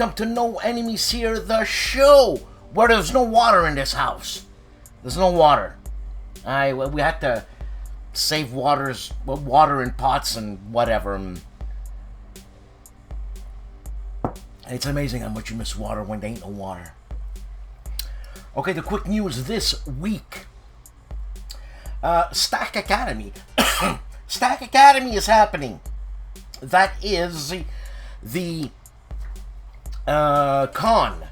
welcome to No Enemies Here, the show where there's no water in this house. There's no water. We had to save water in pots and whatever. And it's amazing how much you miss water when there ain't no water. Okay, the quick news this week. Stack Academy. Stack Academy is happening. That is the con.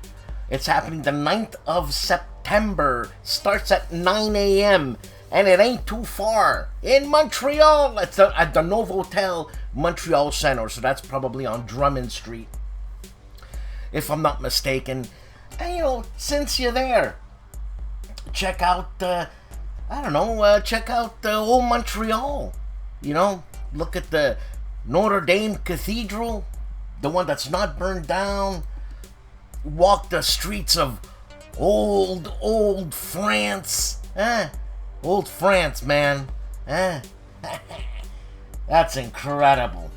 It's happening the 9th of September. Starts at 9 a.m. and it ain't too far. In Montreal. It's at the Novotel Montreal Center. So that's probably on Drummond Street, if I'm not mistaken. And you know, since you're there, check out check out the old Montreal. You know, look at the Notre Dame Cathedral, the one that's not burned down. Walk the streets of old France. Old France, man. That's incredible.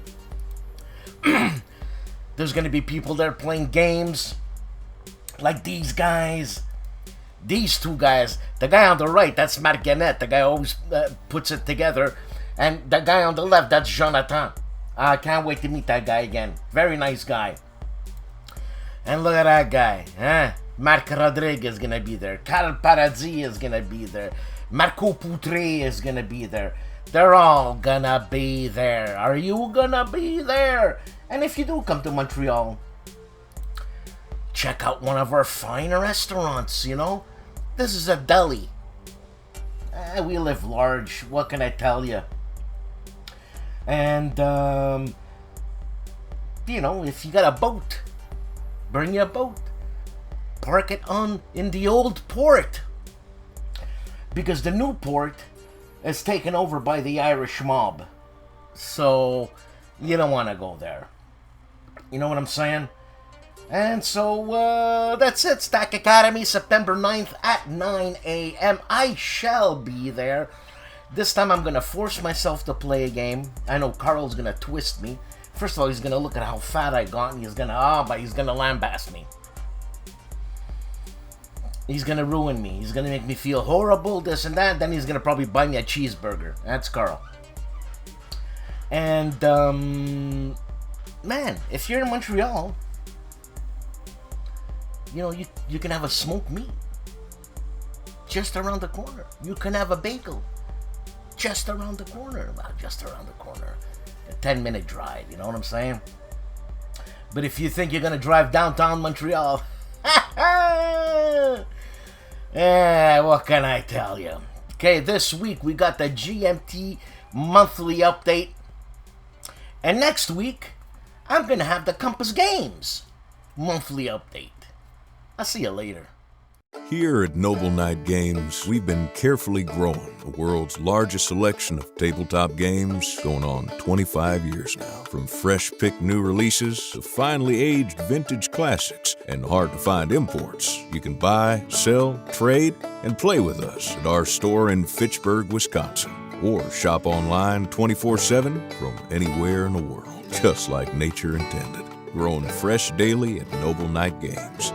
There's gonna be people there playing games like these guys. These two guys. The guy on the right, that's Marguerite. The guy always puts it together. And the guy on the left, that's Jonathan. I can't wait to meet that guy again. Very nice guy. And look at that guy. Marc Rodriguez is gonna be there. Carl Paradis is gonna be there. Marco Poutre is gonna be there. They're all gonna be there. Are you gonna be there? And if you do come to Montreal, check out one of our fine restaurants, you know? This is a deli. We live large. What can I tell you? And, you know, if you got a boat, bring your boat. Park it in the old port. Because the new port is taken over by the Irish mob. So, you don't want to go there. You know what I'm saying? And so, that's it. Stack Academy, September 9th at 9 a.m. I shall be there. This time I'm going to force myself to play a game. I know Carl's going to twist me. First of all, he's going to look at how fat I got, and he's going to lambast me. He's going to ruin me. He's going to make me feel horrible, this and that. Then he's going to probably buy me a cheeseburger. That's Carl. And, man, if you're in Montreal, you know, you can have a smoked meat just around the corner. You can have a bagel just around the corner. Well, just around the corner. A 10-minute drive, you know what I'm saying? But if you think you're going to drive downtown Montreal, what can I tell you? Okay, this week we got the GMT monthly update. And next week, I'm going to have the Compass Games monthly update. I'll see you later. Here at Noble Knight Games, we've been carefully growing the world's largest selection of tabletop games going on 25 years now. From fresh-picked new releases to finely aged vintage classics and hard-to-find imports, you can buy, sell, trade, and play with us at our store in Fitchburg, Wisconsin. Or shop online 24/7 from anywhere in the world, just like nature intended. Growing fresh daily at Noble Knight Games.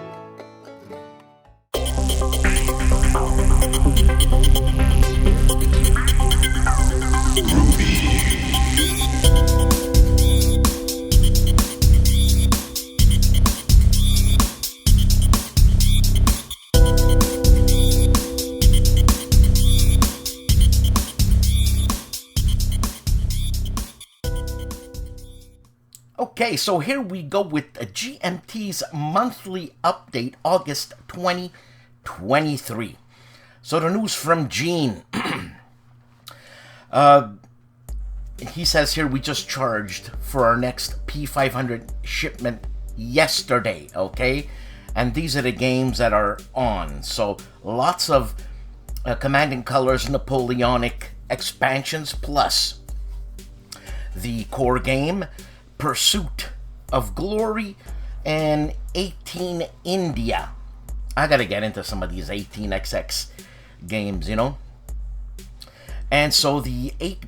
Okay, so here we go with the GMT's monthly update, August 2023. So the news from Gene. He says here we just charged for our next P500 shipment yesterday, okay? And these are the games that are on. So lots of Command & Colors Napoleonic expansions, plus the core game, Pursuit of Glory, and 18 India. I gotta get into some of these 18XX games, you know. And so the eight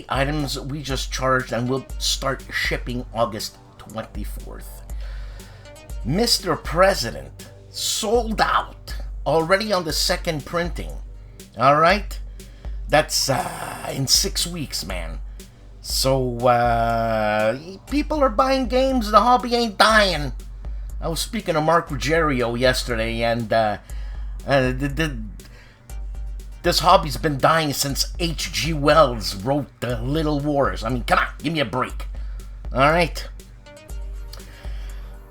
items we just charged and will start shipping August 24th. Mr. President, sold out already on the second printing. All right, that's in 6 weeks, man. So people are buying games. The hobby ain't dying. I was speaking to Mark Ruggiero yesterday, and this hobby's been dying since H.G. Wells wrote The Little Wars. I mean, come on, give me a break. All right.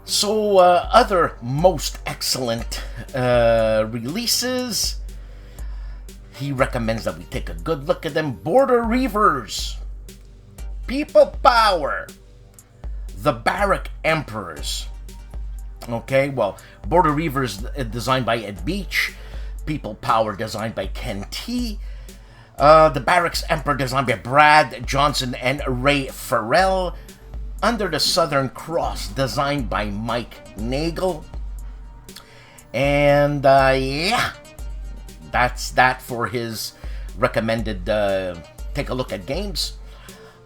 So, other most excellent releases. He recommends that we take a good look at them. Border Reavers, People Power, The Barrack Emperors. Okay, well, Border Reavers designed by Ed Beach, People Power designed by Ken T, The Barracks Emperor designed by Brad Johnson and Ray Farrell, Under the Southern Cross designed by Mike Nagel, and yeah, that's that for his recommended take a look at games.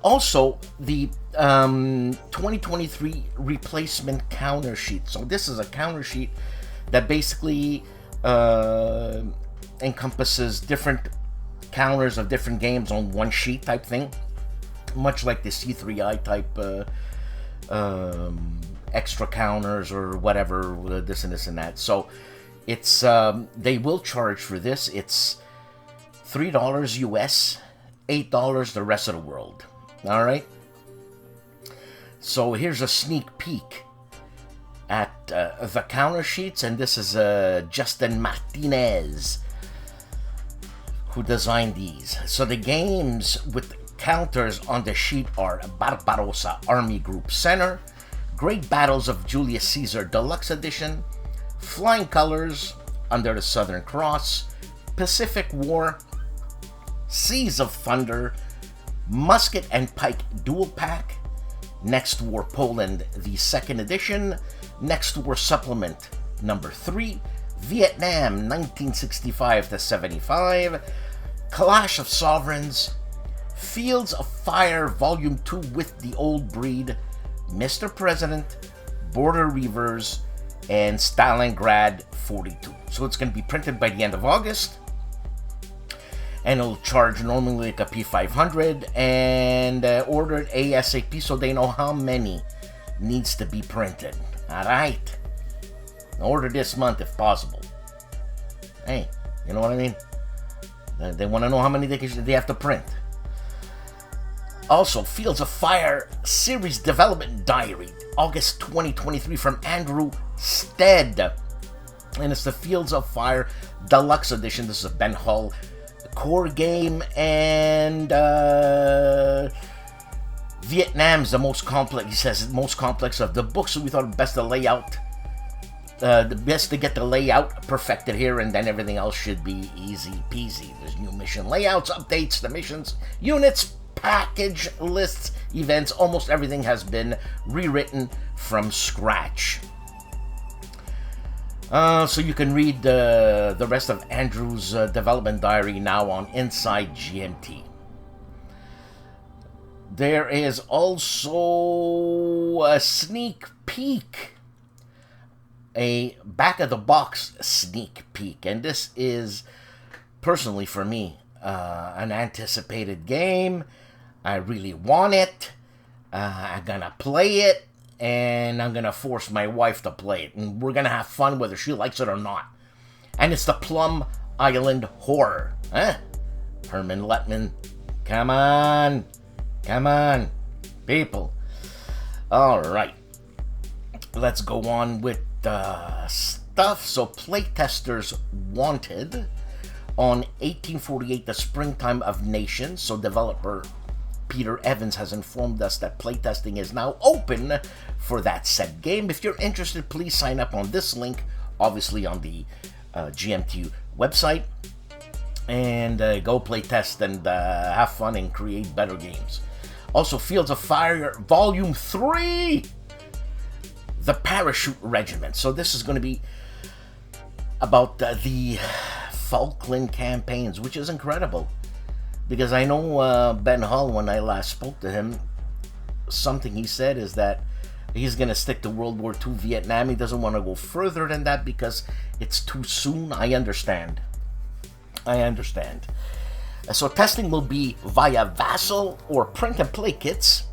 Also, the 2023 replacement counter sheet. So this is a counter sheet that basically encompasses different counters of different games on one sheet type thing, much like the C3I type extra counters or whatever, this and this and that. So it's they will charge for this. It's $3 US, $8 the rest of the world. All right. So here's a sneak peek at the counter sheets, and this is Justin Martinez who designed these. So the games with counters on the sheet are Barbarossa Army Group Center, Great Battles of Julius Caesar Deluxe Edition, Flying Colors, Under the Southern Cross, Pacific War, Seas of Thunder, Musket and Pike Dual Pack, Next War Poland, the second edition, Next War Supplement number 3, Vietnam 1965-75, Clash of Sovereigns, Fields of Fire Volume 2 with the Old Breed, Mr. President, Border Reavers, and Stalingrad 42. So it's going to be printed by the end of August, and it'll charge normally like a P500, and ordered ASAP so they know how many needs to be printed. Alright? Order this month if possible. Hey, you know what I mean? They want to know how many they have to print. Also, Fields of Fire Series Development Diary, August 2023, from Andrew Stead. And it's the Fields of Fire Deluxe Edition. This is a Ben Hull core game, and Vietnam's the most complex. He says most complex of the books, so we thought it best to lay out, the best to get the layout perfected here, and then everything else should be easy peasy. There's new mission layouts, updates, the missions, units, package lists, events. Almost everything has been rewritten from scratch. So you can read the rest of Andrew's development diary now on Inside GMT. There is also a sneak peek, a back-of-the-box sneak peek, and this is, personally for me, an anticipated game. I really want it. I'm gonna play it, and I'm gonna force my wife to play it, and we're gonna have fun whether she likes it or not. And it's the Plum Island Horror. Huh? Herman Lutman. Come on. Come on, people. Alright. Let's go on with stuff. So, playtesters wanted on 1848, the Springtime of Nations. So, developer Peter Evans has informed us that playtesting is now open for that said game. If you're interested, please sign up on this link, obviously on the GMT website, and go playtest and have fun and create better games. Also, Fields of Fire Volume 3, The Parachute Regiment. So this is going to be about the Falkland campaigns, which is incredible. Because I know Ben Hull, when I last spoke to him, something he said is that He's going to stick to World War II Vietnam. He doesn't want to go further than that because it's too soon. I understand. So testing will be via Vassal or print and play kits.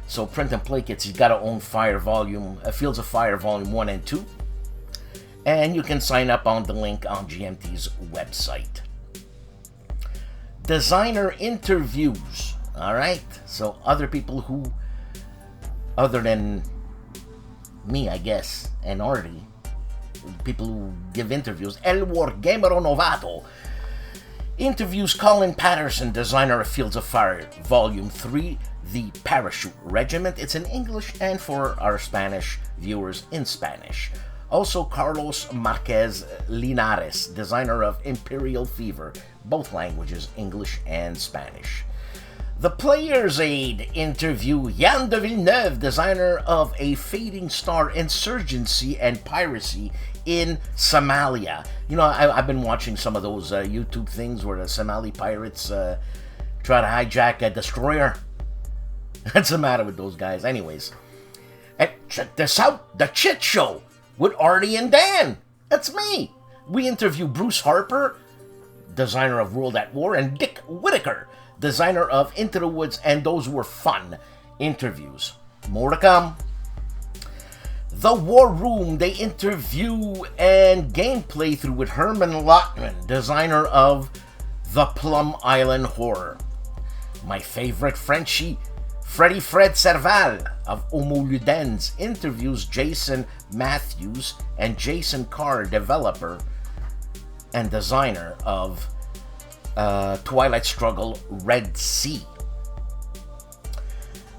So print and play kits, you got to own Fields of Fire Volume 1 and 2. And you can sign up on the link on GMT's website. Designer interviews. Alright, so other people who, other than me, I guess, and Artie, people who give interviews. El Wargamero Novato interviews Colin Patterson, designer of Fields of Fire, Volume 3, The Parachute Regiment. It's in English and for our Spanish viewers in Spanish. Also, Carlos Marquez Linares, designer of Imperial Fever, both languages, English and Spanish. The Player's Aid interview Jan de Villeneuve, designer of A Fading Star, Insurgency and Piracy in Somalia. You know, I've been watching some of those YouTube things where the Somali pirates try to hijack a destroyer. What's the matter with those guys? Anyways, and check this out, The Chit Show with Artie and Dan. That's me. We interview Bruce Harper, designer of World at War, and Dick Whitaker, designer of Into the Woods, and those were fun interviews. More to come. The War Room, they interview and gameplay through with Herman Lottman, designer of The Plum Island Horror. My favorite Frenchie, Freddy Fred Serval of Homo Ludens, interviews Jason Matthews and Jason Carr, developer and designer of Twilight Struggle Red Sea.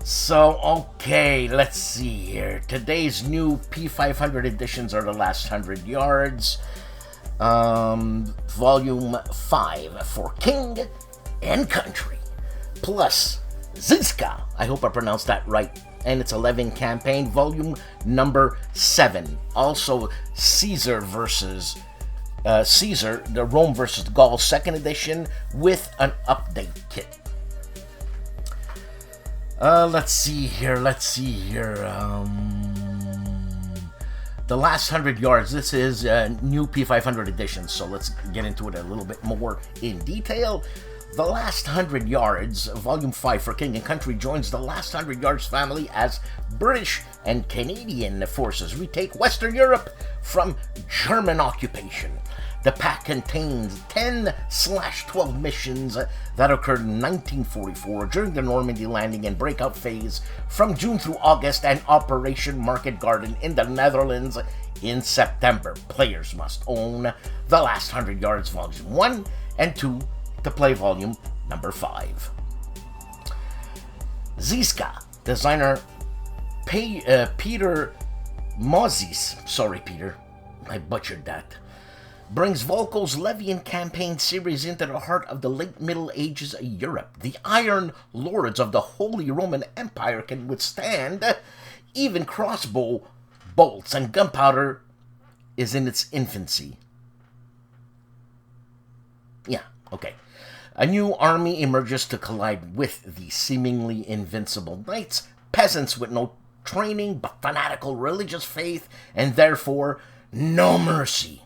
So, okay, let's see here. Today's new P500 editions are The Last 100 Yards, Volume 5 for King and Country, plus Ziska, I hope I pronounced that right, and its 11 campaign, Volume number 7. Also, Caesar, the Rome versus Gaul 2nd edition with an update kit. Let's see here. The Last 100 Yards. This is a new P500 edition, so let's get into it a little bit more in detail. The Last 100 Yards, Volume 5 for King and Country, joins the Last 100 Yards family as British and Canadian forces retake Western Europe from German occupation. The pack contains 10/12 missions that occurred in 1944 during the Normandy landing and breakout phase from June through August, and Operation Market Garden in the Netherlands in September. Players must own The Last 100 Yards Volume 1 and 2 to play Volume number 5. Ziska, designer Peter Mozes, sorry Peter, I butchered that, brings Volko's Levian campaign series into the heart of the late Middle Ages Europe. The Iron Lords of the Holy Roman Empire can withstand even crossbow bolts, and gunpowder is in its infancy. Yeah, okay. A new army emerges to collide with the seemingly invincible knights, peasants with no training but fanatical religious faith, and therefore no mercy.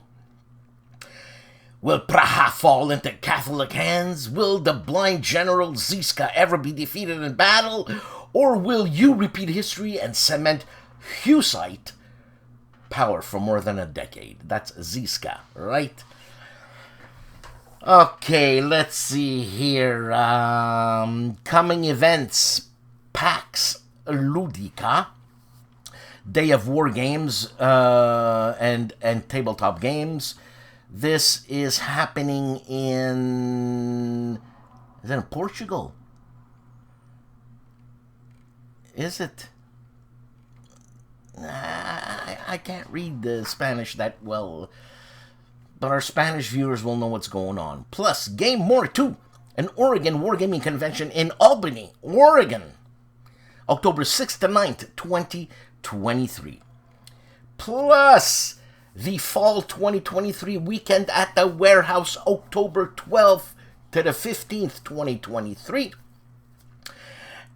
Will Praha fall into Catholic hands? Will the blind General Ziska ever be defeated in battle? Or will you repeat history and cement Hussite power for more than a decade? That's Ziska, right? Okay, let's see here. Coming events. PAX Ludica, Day of War Games and tabletop games. This is happening in... Is it in Portugal? Is it? I can't read the Spanish that well, but our Spanish viewers will know what's going on. Plus, Game More 2, an Oregon Wargaming Convention in Albany, Oregon, October 6th to 9th, 2023. Plus, the Fall 2023 weekend at the Warehouse, October 12th to the 15th, 2023.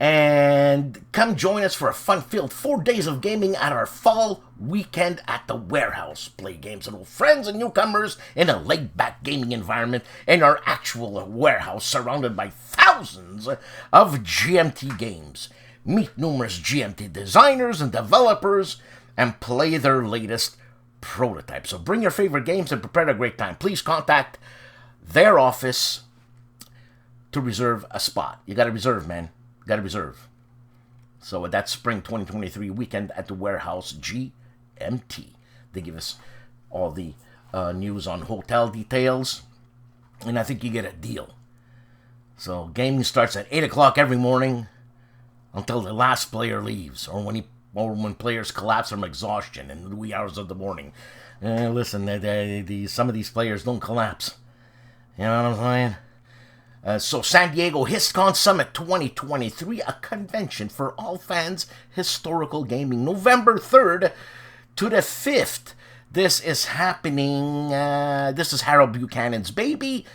And come join us for a fun-filled 4 days of gaming at our fall weekend at the warehouse. Play games with old friends and newcomers in a laid-back gaming environment in our actual warehouse surrounded by thousands of GMT games. Meet numerous GMT designers and developers and play their latest prototypes. So bring your favorite games and prepare a great time. Please contact their office to reserve a spot. You got to reserve, man. Got to reserve. So that's spring 2023 weekend at the warehouse GMT. They give us all the news on hotel details, and I think you get a deal. So gaming starts at 8 o'clock every morning until the last player leaves, or when players collapse from exhaustion in the wee hours of the morning. Listen, some of these players don't collapse. You know what I'm saying? So San Diego HistCon Summit 2023, a convention for all fans, historical gaming, November 3rd to the 5th. This is happening, this is Harold Buchanan's baby.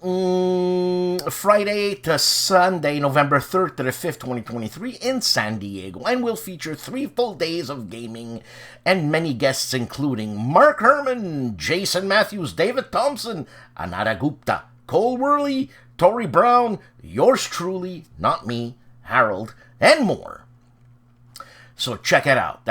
Friday to Sunday, November 3rd to the 5th, 2023 in San Diego. And will feature 3 full days of gaming and many guests including Mark Herman, Jason Matthews, David Thompson, Anara Gupta, Cole Worley, Tori Brown, yours truly, not me, Harold, and more. So check it out,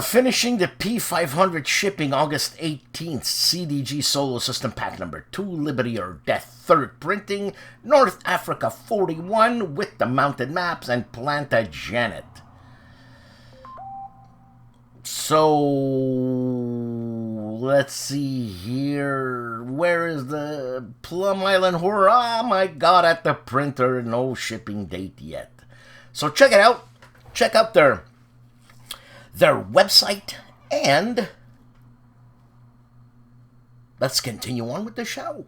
finishing the P500 shipping August 18th, CDG Solo System Pack number 2, Liberty or Death 3rd printing, North Africa 41 with the mounted maps and Plantagenet. So, let's see here. Where is the Plum Island Horror? Oh my god, at the printer, no shipping date yet. So check it out. Check out their website, and let's continue on with the show.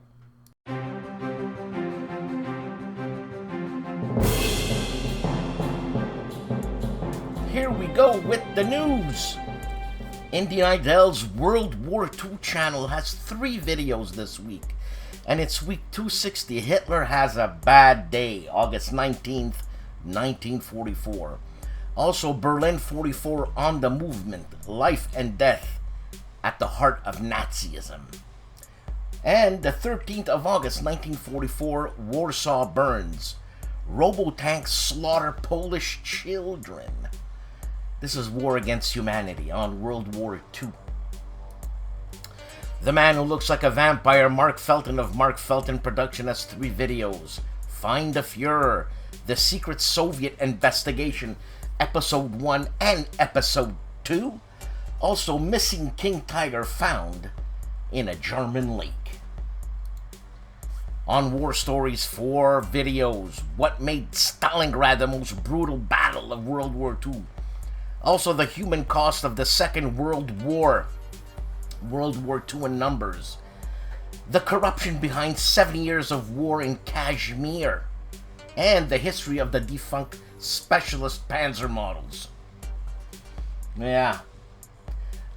Here we go with the news. Indian Idol's World War II channel has 3 videos this week, and it's week 260. Hitler Has a Bad Day, August 19th, 1944. Also, Berlin 44 on the movement, life and death at the heart of Nazism. And the 13th of August, 1944, Warsaw burns. Robotanks slaughter Polish children. This is War Against Humanity on World War II. The Man Who Looks Like a Vampire, Mark Felton of Mark Felton Production, has 3 videos. Find the Fuhrer, The Secret Soviet Investigation, Episode 1 and Episode 2. Also, Missing King Tiger found in a German lake. On War Stories, 4 videos. What made Stalingrad the most brutal battle of World War II? Also, the human cost of the Second World War. World War II in numbers. The corruption behind 70 years of war in Kashmir. And the history of the defunct Specialist Panzer models. Yeah.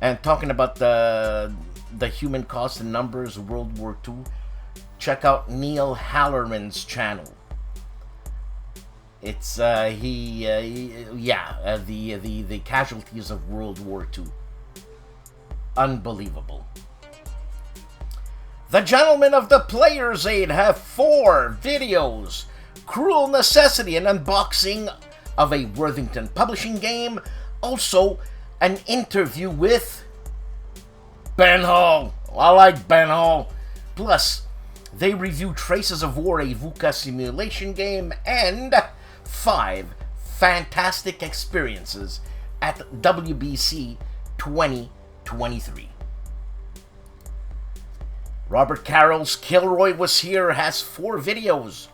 And talking about the human cost and numbers of World War II, check out Neil Hallerman's channel. It's the casualties of World War II. Unbelievable. The Gentlemen of the Player's Aid have 4 videos. Cruel Necessity, an unboxing of a Worthington Publishing game. Also, an interview with Ben Hall. I like Ben Hall. Plus, they review Traces of War, a VUCA simulation game, and 5 fantastic experiences at WBC 2023. Robert Carroll's KilRoyWasHere has 4 videos.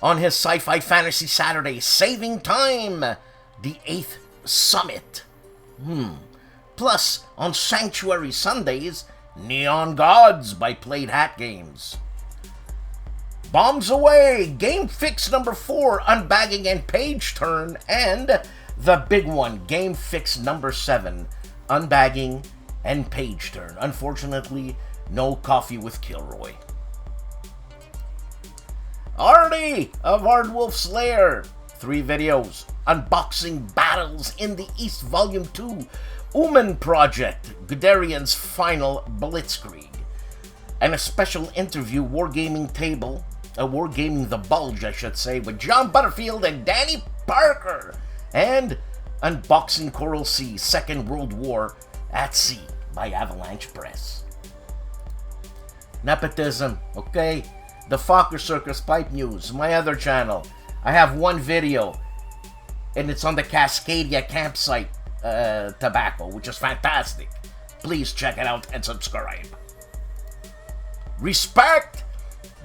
On his Sci-Fi Fantasy Saturday, Saving Time, the 8th Summit. Plus, on Sanctuary Sundays, Neon Gods by Played Hat Games. Bombs Away, Game Fix number 4, Unbagging and Page Turn, and the big one, Game Fix number 7, Unbagging and Page Turn. Unfortunately, no coffee with Kilroy. Artie of ARDWULF'S LAIR, 3 videos. Unboxing Battles in the East Volume 2, Uman Project, Guderian's Final Blitzkrieg, and a special interview Wargaming the Bulge, I should say, with John Butterfield and Danny Parker, and Unboxing Coral Sea, Second World War at Sea by Avalanche Press. Nepotism, okay? The Fokker Circus Pipe News, my other channel. I have 1 video, and it's on the Cascadia campsite tobacco, which is fantastic. Please check it out and subscribe. Respect!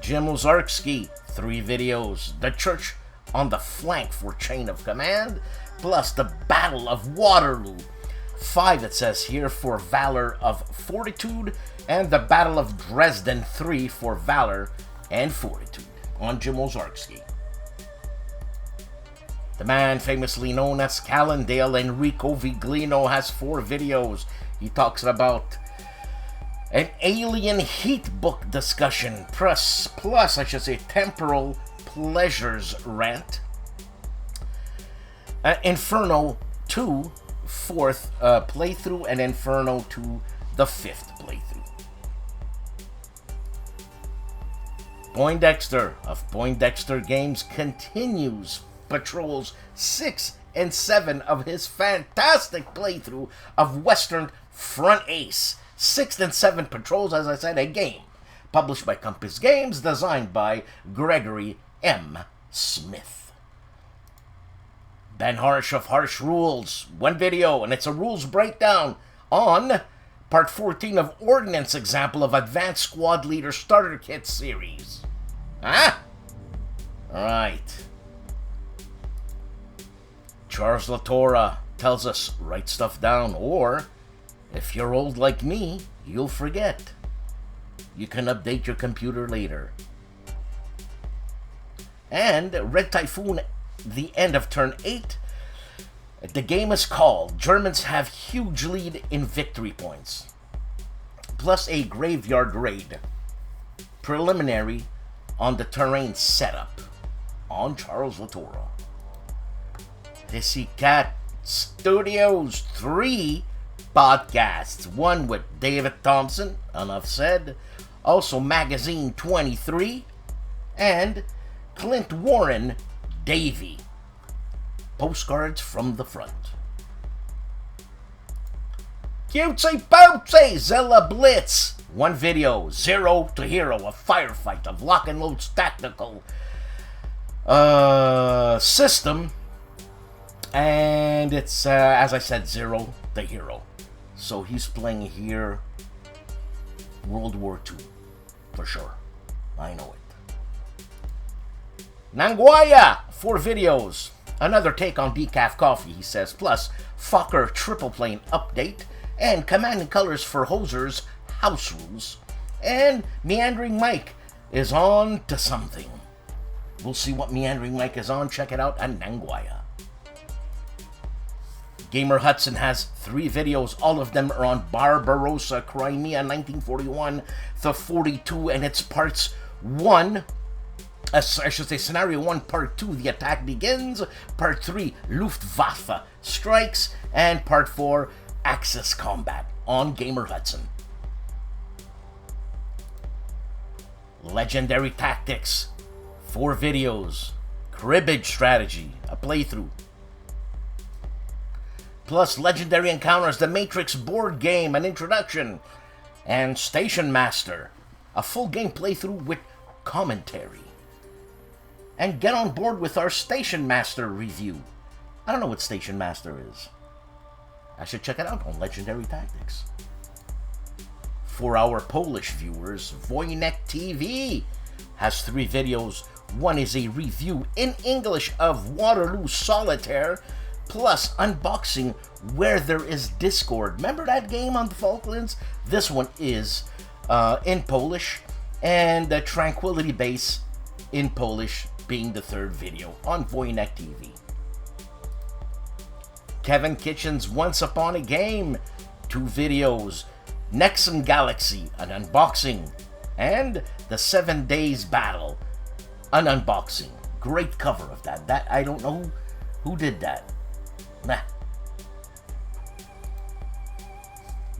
Jim Ozarski, 3 videos. The Church on the Flank for Chain of Command, plus the Battle of Waterloo. 5, it says here, for Valor of Fortitude, and the Battle of Dresden 3 for Valor and Fortitude on Jim Ozarski. The man famously known as Calandale, Enrico Viglino, has 4 videos. He talks about an alien heat book discussion, plus I should say temporal pleasures rant. Inferno 2, 4th playthrough, and Inferno 2, the 5th playthrough. Poindexter of Poindexter Games continues patrols 6 and 7 of his fantastic playthrough of Western Front Ace. 6th and 7th patrols, as I said, a game published by Compass Games, designed by Gregory M. Smith. Ben Harsh of Harsh Rules, 1 video, and it's a rules breakdown on Part 14 of Ordnance Example of Advanced Squad Leader Starter Kit Series. Huh? Alright. Charles Latorra tells us, write stuff down, or if you're old like me, you'll forget. You can update your computer later. And Red Typhoon, the end of turn 8. The game is called. Germans have huge lead in victory points. Plus a graveyard raid. Preliminary on the terrain setup on Charles Latorra. Cat Studios, 3 podcasts. 1 with David Thompson, enough said. Also Magazine 23. And Clint Warren, Davey. Postcards from the front. Cutesy Poutsy, Zella Blitz. 1 video, 0 to Hero, a firefight of Lock and Load's tactical system. And it's, as I said, 0 to Hero. So he's playing here World War II, for sure. I know it. Nanguaya, 4 videos. Another take on decaf coffee, he says, plus Fokker triple plane update, and Command and Colors for Hosers house rules, and Meandering Mike is on to something. We'll see what Meandering Mike is on. Check it out on Nanguaya. Gamer Hudson has 3 videos. All of them are on Barbarossa, Crimea, 1941 to 42, and it's parts 1. I should say Scenario 1, Part 2, The Attack Begins, Part 3, Luftwaffe Strikes, and Part 4, Axis Combat on Gamer Hudson. Legendary Tactics, 4 videos. Cribbage Strategy, a playthrough. Plus Legendary Encounters, the Matrix board game, an introduction. And Station Master, a full game playthrough with commentary. And get on board with our Station Master review. I don't know what Station Master is. I should check it out on Legendary Tactics. For our Polish viewers, Wojennik TV has 3 videos. 1 is a review in English of Waterloo Solitaire, plus unboxing Where There Is Discord. Remember that game on the Falklands? This one is in Polish, and the Tranquility Base in Polish being the 3rd video on Wojennik TV. Kevin Kitchen's Once Upon a Game, 2 videos. Nexum Galaxy, an unboxing, and the 7 Days Battle. an unboxing. Great cover of that. That I don't know who did that. Nah.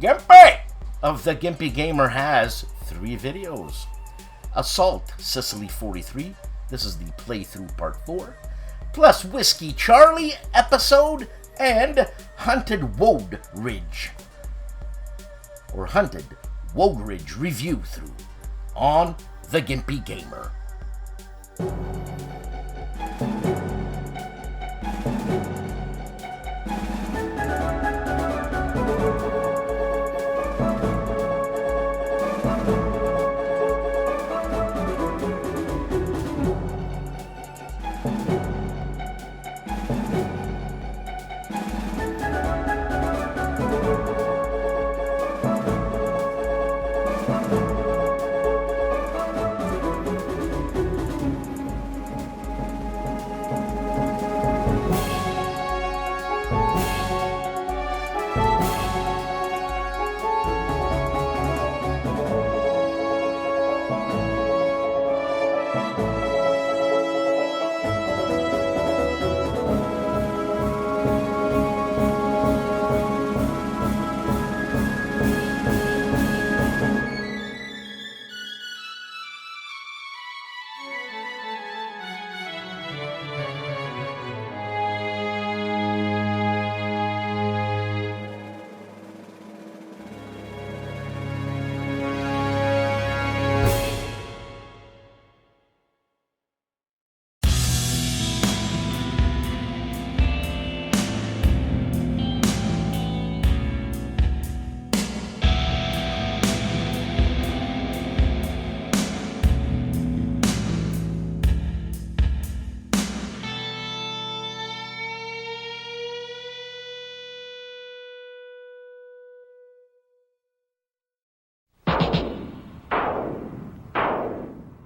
GIMPY of the GIMPY Gamer has 3 videos. Assault Sicily 43. This is the playthrough part 4. Plus Whiskey Charlie episode and Hunted Woad Ridge. Or Hunted Woad Ridge review through on the GIMPY Gamer.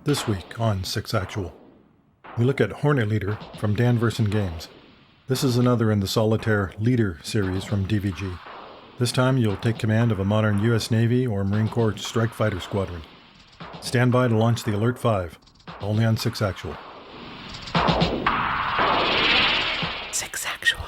This week on 6 Actual, we look at Hornet Leader from Dan Verson Games. This is another in the Solitaire Leader series from DVG. This time you'll take command of a modern US Navy or Marine Corps strike fighter squadron. Stand by to launch the Alert 5, only on 6 Actual. 6 Actual.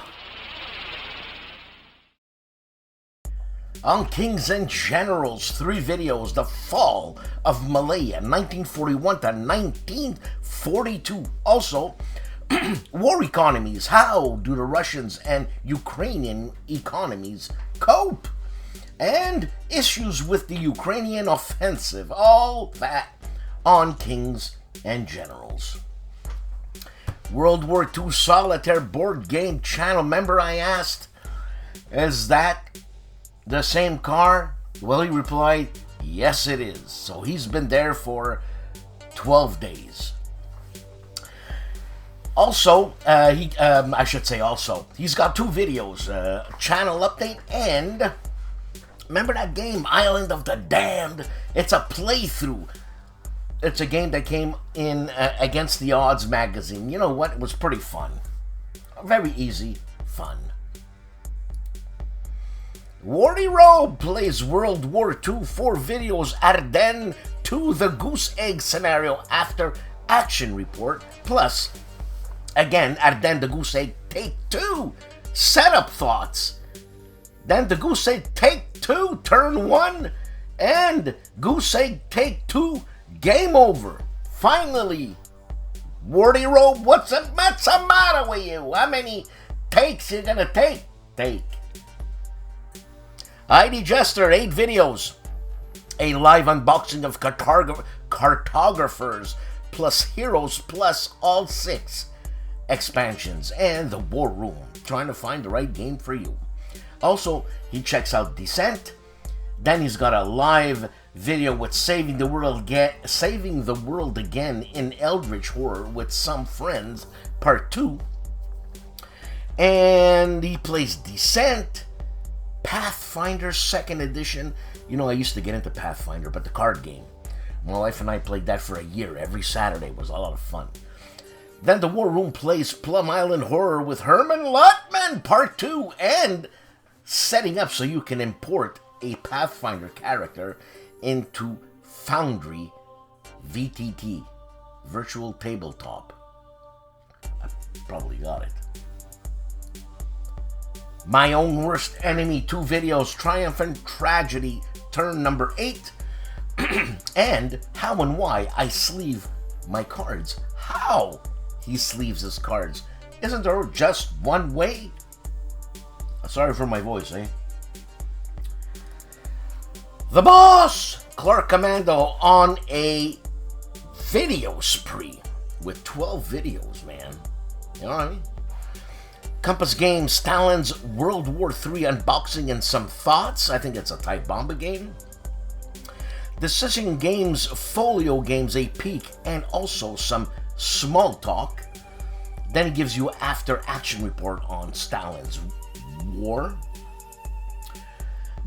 On Kings and Generals, 3 videos, the fall of Malaya, 1941 to 1942. Also, war economies, how do the Russians and Ukrainian economies cope? And issues with the Ukrainian offensive, all that on Kings and Generals. World War II Solitaire board game channel member I asked, is that the same car? Well, he replied, yes it is. So he's been there for 12 days. Also, he's got 2 videos, channel update and remember that game, Island of the Damned? It's a playthrough. It's a game that came in Against the Odds magazine. You know what? It was pretty fun. Very easy, fun. Wardy Robe plays World War II, 4 videos, Ardennes to the Goose Egg scenario after action report, plus, again, Ardennes the Goose Egg take 2, setup thoughts, then the Goose Egg take 2, turn 1, and Goose Egg take 2, game over. Finally, Wardy Robe, what's the matter with you? How many takes you gonna take? ID Jester, 8 videos, a live unboxing of Cartographers, plus Heroes, plus all 6 expansions, and the War Room, trying to find the right game for you. Also, he checks out Descent, then he's got a live video with Saving the World Again in Eldritch Horror with some friends, part 2, and he plays Descent, Pathfinder 2nd edition. You know, I used to get into Pathfinder, but the card game. My wife and I played that for a year. Every Saturday. It was a lot of fun. Then the War Room plays Plum Island Horror with Herman Lutman, Part 2, and setting up so you can import a Pathfinder character into Foundry VTT. virtual tabletop. I probably got it. My Own Worst Enemy 2 videos, Triumphant Tragedy, turn number 8. And how and why I sleeve my cards. How he sleeves his cards. Isn't there just one way? Sorry for my voice, eh? The Boss! Clark Commando on a video spree with 12 videos, man. You know what I mean? Compass Games, Stalin's World War III unboxing and some thoughts. I think it's a Type Bomba game. Decision Games, Folio Games, a peek, and also some small talk. Then he gives you after action report on Stalin's war.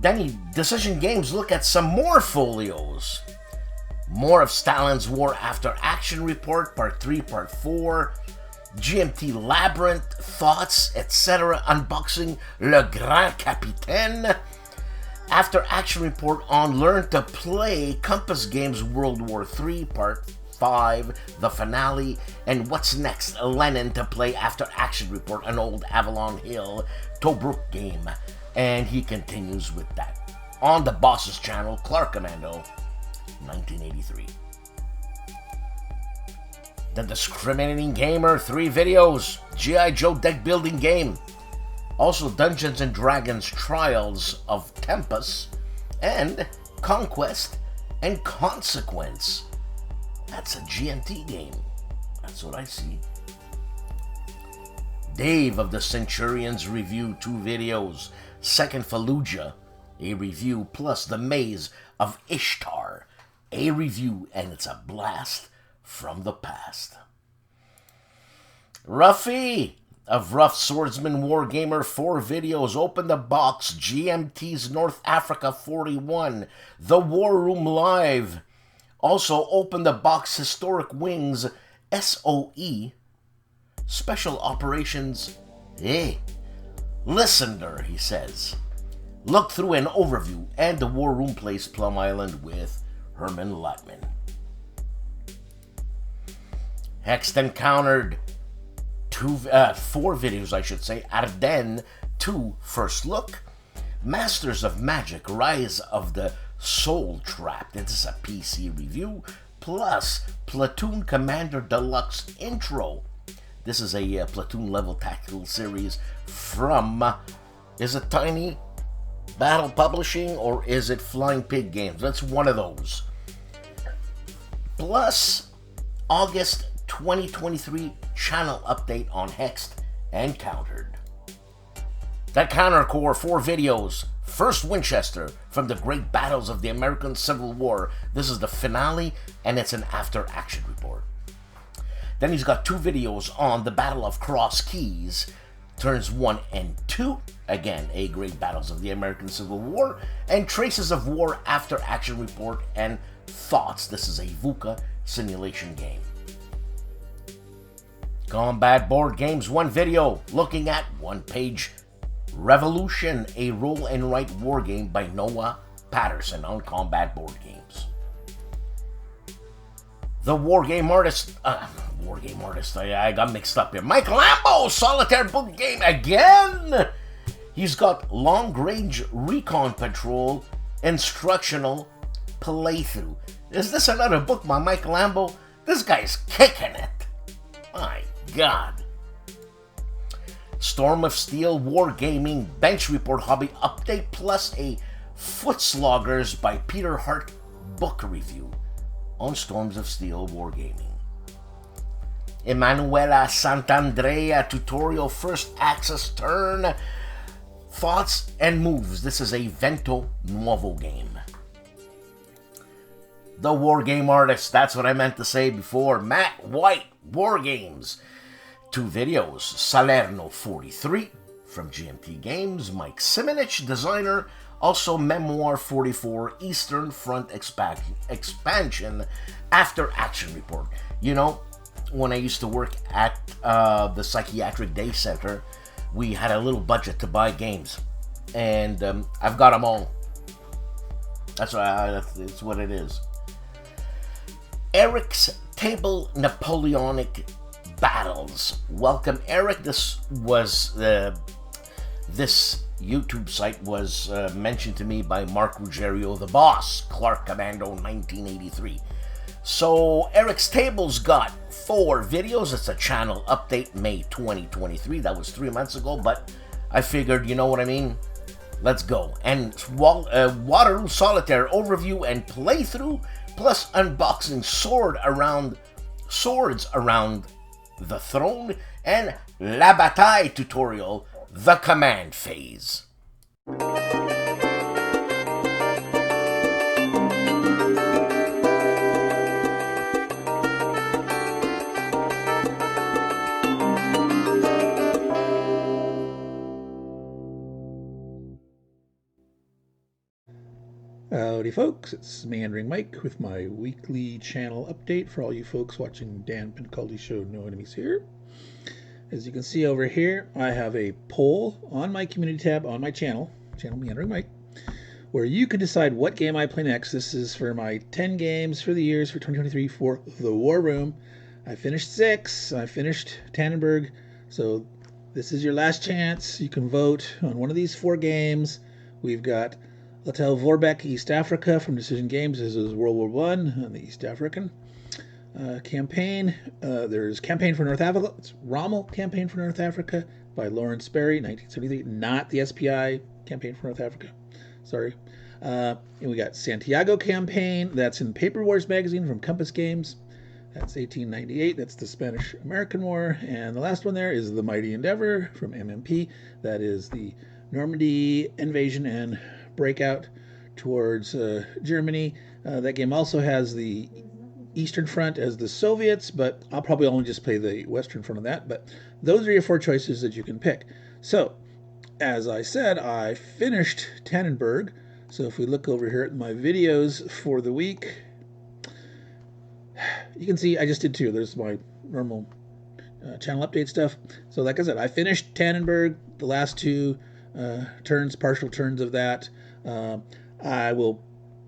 Then Decision Games look at some more folios. More of Stalin's War After Action Report, Part 3, Part 4, GMT Labyrinth, Thoughts, etc. Unboxing Le Grand Capitaine. After Action Report on Learn to Play, Compass Games World War III, Part 5, the finale, and What's Next, Lenin to Play After Action Report, an old Avalon Hill Tobruk game. And he continues with that. On the Boss's channel, Clark Commando, 1983. The Discriminating Gamer, 3 videos. G.I. Joe deck building game. Also Dungeons & Dragons Trials of Tempest. And Conquest and Consequence. That's a GMT game. That's what I see. Dave of the Centurions review, 2 videos. Second Fallujah, a review, plus The Maze of Ishtar, a review, and it's a blast from the past. Ruffy of Rough Swordsman Wargamer, 4 videos. Open the Box, GMT's North Africa 41, The War Room Live. Also Open the Box, Historic Wings, SOE, Special Operations, Listener, he says. Look through an overview and the War Room plays Plum Island with Herman Lutman. Hexed Encountered, 4 videos, I should say. Ardennes 2, First Look. Masters of Magic, Rise of the Soul Trapped. This is a PC review. Plus Platoon Commander Deluxe Intro. This is a Platoon level tactical series from, is it Tiny Battle Publishing or is it Flying Pig Games? That's one of those. Plus, August 2023 channel update on Hexed and Countered. That Counter Corps, 4 videos. First Winchester from the Great Battles of the American Civil War. This is the finale and it's an after action report. Then he's got 2 videos on the Battle of Cross Keys, turns 1 and 2. Again, a Great Battles of the American Civil War, and Traces of War After Action Report and Thoughts. This is a VUCA simulation game. Combat Board Games, 1 video looking at One Page Revolution, a roll and write war game by Noah Patterson on Combat Board Games. The Wargame Artist, I got mixed up here. Mike Lambo, Solitaire book game again. He's got Long Range Recon Patrol Instructional Playthrough. Is this another book by Mike Lambo? This guy's kicking it. My God. Storm of Steel Wargaming Bench Report Hobby Update, plus a Footsloggers by Peter Hart book review on Storms of Steel Wargaming. Emanuela Santandrea tutorial first access turn. Thoughts and moves. This is a Vento Nuovo game. The Wargame Artist, that's what I meant to say before. Matt White, Wargames. 2 videos. Salerno 43 from GMT Games. Mike Simonich, designer. Also Memoir 44, Eastern Front Expansion After Action Report. You know, when I used to work at the Psychiatric Day Center, we had a little budget to buy games. And I've got them all. That's what it is. Eric's Table Napoleonic Battles. Welcome, Eric. This YouTube site was mentioned to me by Mark Ruggiero, the boss, Clark Commando 1983. So Eric's Table's got 4 videos. It's a channel update, May 2023. That was 3 months ago, but I figured, you know what I mean? Let's go. And Waterloo Solitaire overview and playthrough, plus unboxing swords around the throne, and La Bataille tutorial, the command phase. Howdy folks, it's Meandering Mike with my weekly channel update for all you folks watching Dan Pinculli's show No Enemies Here. As you can see over here, I have a poll on my community tab on my channel Meandering Mike, where you can decide what game I play next. This is for my 10 games for the years for 2023 for the War Room. I finished 6, I finished Tannenberg, so this is your last chance. You can vote on one of these 4 games. We've got Hotel Vorbeck, East Africa from Decision Games. This is World War I on the East African campaign. There's Campaign for North Africa. It's Rommel Campaign for North Africa by Lawrence Berry, 1973. Not the SPI Campaign for North Africa. Sorry. And we got Santiago Campaign. That's in Paper Wars magazine from Compass Games. That's 1898. That's the Spanish-American War. And the last one there is The Mighty Endeavor from MMP. That is the Normandy invasion and breakout towards Germany. That game also has the Eastern Front as the Soviets, but I'll probably only just play the Western Front of that. But those are your 4 choices that you can pick. So, as I said, I finished Tannenberg. So if we look over here at my videos for the week, you can see I just did 2. There's my normal channel update stuff. So like I said, I finished Tannenberg, the last 2 partial turns of that. I will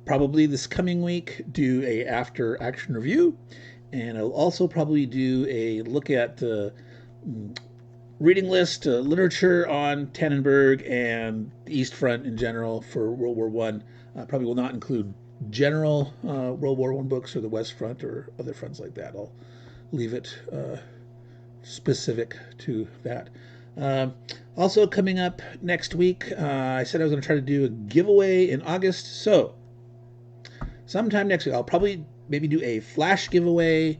probably this coming week do a after action review, and I'll also probably do a look at the reading list, literature on Tannenberg and the East Front in general for World War I. Probably will not include general World War I books or the West Front or other fronts like that. I'll leave it specific to that. Also coming up next week, I said I was going to try to do a giveaway in August, so sometime next week I'll probably maybe do a flash giveaway,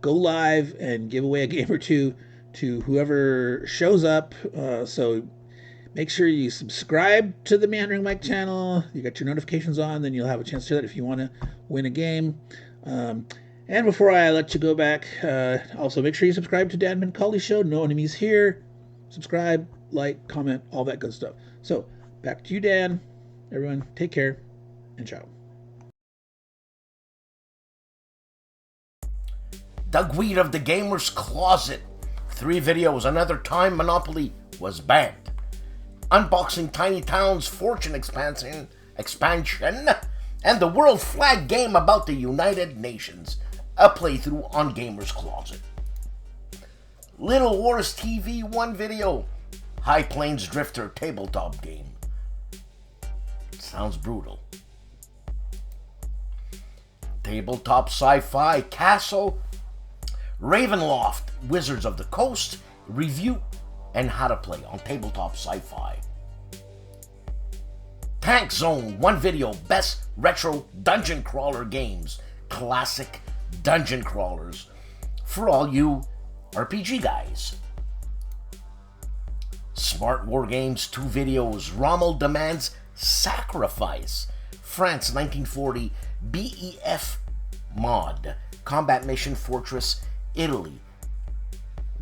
go live and give away a game or 2 to whoever shows up. So make sure you subscribe to the Meandering Mike channel, you got your notifications on, then you'll have a chance to do that if you want to win a game. And before I let you go back, also make sure you subscribe to Dan Pinculli's show No Enemies Here. Subscribe, like, comment, all that good stuff. So, back to you, Dan. Everyone, take care, and ciao. Doug Weed of the Gamer's Closet. 3 videos. Another time Monopoly was banned. Unboxing Tiny Town's Fortune expansion, and the World Flag game about the United Nations. A playthrough on Gamer's Closet. Little Wars TV 1 video. High Plains Drifter tabletop game. Sounds brutal. Tabletop sci-fi Castle. Ravenloft Wizards of the Coast review and how to play on tabletop sci-fi. Tank Zone 1 video. Best retro dungeon crawler games. Classic dungeon crawlers for all you RPG guys. Smart War Games 2 videos. Rommel Demands Sacrifice. France 1940 BEF mod. Combat Mission Fortress Italy.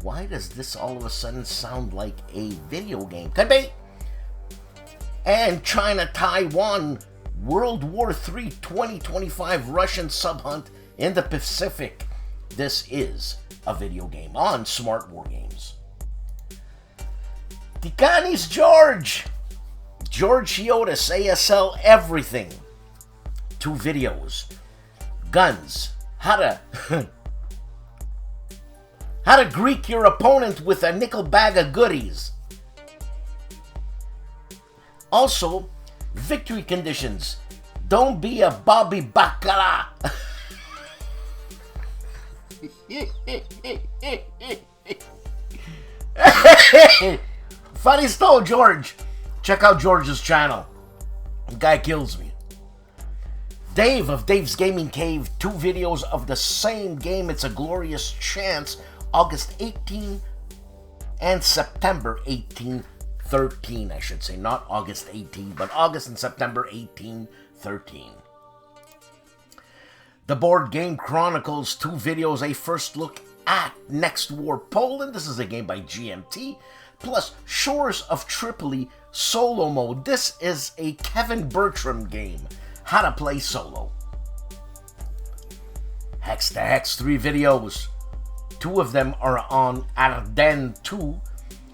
Why does this all of a sudden sound like a video game? Could be. And China Taiwan World War III 2025 Russian subhunt in the Pacific. This is a video game on Smart War Games. Tikani's George Chiotis, ASL Everything. 2 videos. Guns. How How to Greek your opponent with a nickel bag of goodies. Also, victory conditions. Don't be a Bobby Bacala. Funny stole George. Check out George's channel. The guy kills me. Dave of Dave's Gaming Cave. 2 videos of the same game. It's a Glorious Chance. August 18 and September 18, 13, I should say. Not August 18, but August and September 18, 13. The Board Game Chronicles. 2 videos. A first look at Next War Poland. This is a game by GMT. Plus Shores of Tripoli solo mode. This is a Kevin Bertram game. How to play solo. Hex to Hex. 3 videos. 2 of them are on Ardennes 2,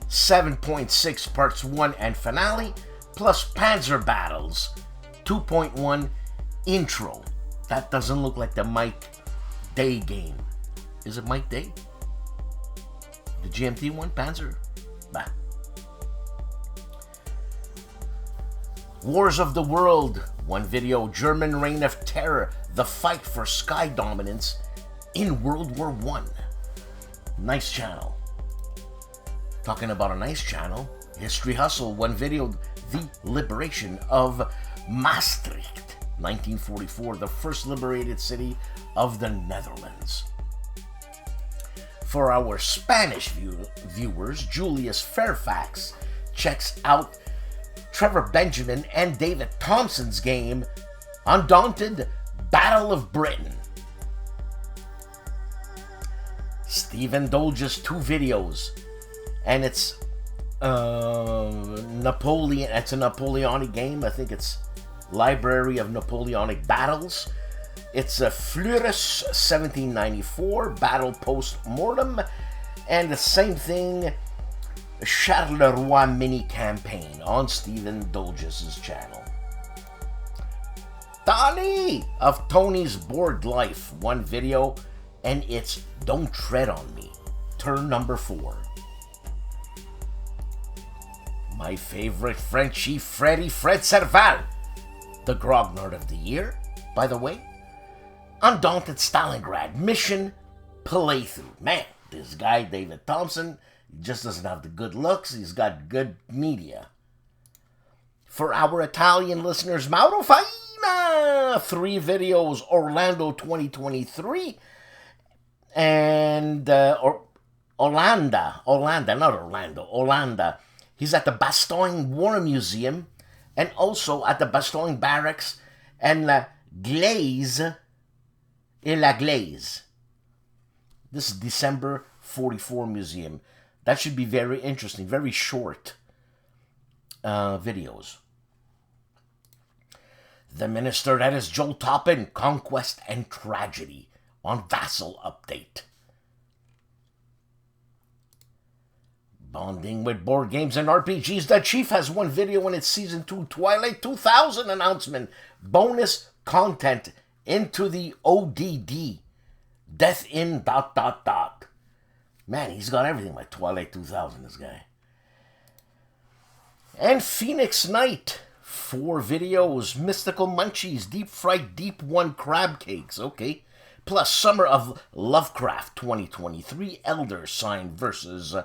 7.6 parts 1 and finale, plus Panzer Battles 2.1 intro. That doesn't look like the Mike Day game. Is it Mike Day? The GMT one? Panzer? Bah. Wars of the World. 1 video. German Reign of Terror. The fight for sky dominance in World War I. Nice channel. Talking about a nice channel. History Hustle. 1 video. The liberation of Maastricht. 1944. The first liberated city of the Netherlands. For our Spanish viewers, Julius Fairfax checks out Trevor Benjamin and David Thompson's game, Undaunted Battle of Britain. Stephen Dolge's 2 videos, and it's Napoleon. It's a Napoleonic game. I think it's Library of Napoleonic Battles. It's a Fleurus 1794 Battle Post-Mortem, and the same thing, Charleroi Mini Campaign on Stephen Dolges' channel. Tony of Tony's Board Life. 1 video, and it's Don't Tread on Me. Turn number 4. My favorite Frenchie Fred Serval. The Grognard of the Year, by the way. Undaunted Stalingrad Mission Playthrough. Man, this guy, David Thompson, just doesn't have the good looks. He's got good media. For our Italian listeners, Mauro Faina. 3 videos. Orlando 2023. And Olanda. He's at the Bastogne War Museum and also at the Bastogne Barracks and La Glaise. This is December 44 Museum. That should be very interesting. Very short videos. The Minister, that is Joel Toppin, Conquest and Tragedy on Vassal Update. Bonding with Board Games and RPGs. The Chief has 1 video in its Season 2 Twilight 2000 announcement. Bonus content into the ODD. Death in ... Man, he's got everything like Twilight 2000, this guy. And Phoenix Knight. 4 videos. Mystical Munchies. Deep Fried Deep 1 Crab Cakes. Okay. Plus Summer of Lovecraft 2023. Elder Sign versus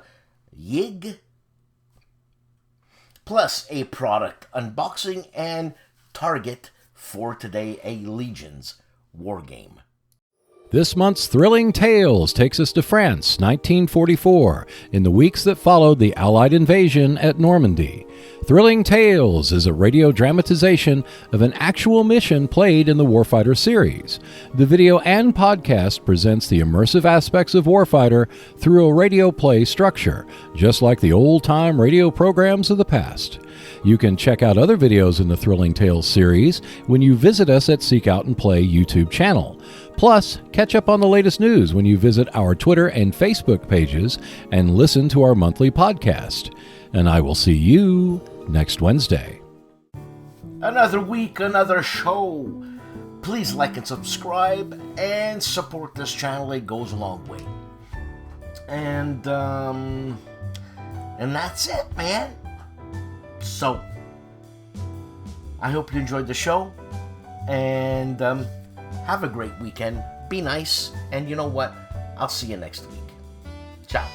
Yig. Plus a product unboxing and Target for today, a Legions wargame. This month's Thrilling Tales takes us to France, 1944, in the weeks that followed the Allied invasion at Normandy. Thrilling Tales is a radio dramatization of an actual mission played in the Warfighter series. The video and podcast presents the immersive aspects of Warfighter through a radio play structure, just like the old-time radio programs of the past. You can check out other videos in the Thrilling Tales series when you visit us at Seek Out and Play YouTube channel. Plus, catch up on the latest news when you visit our Twitter and Facebook pages and listen to our monthly podcast. And I will see you next Wednesday. Another week, another show. Please like and subscribe and support this channel. It goes a long way. And that's it, man. So, I hope you enjoyed the show, and have a great weekend. Be nice, and you know what? I'll see you next week. Ciao.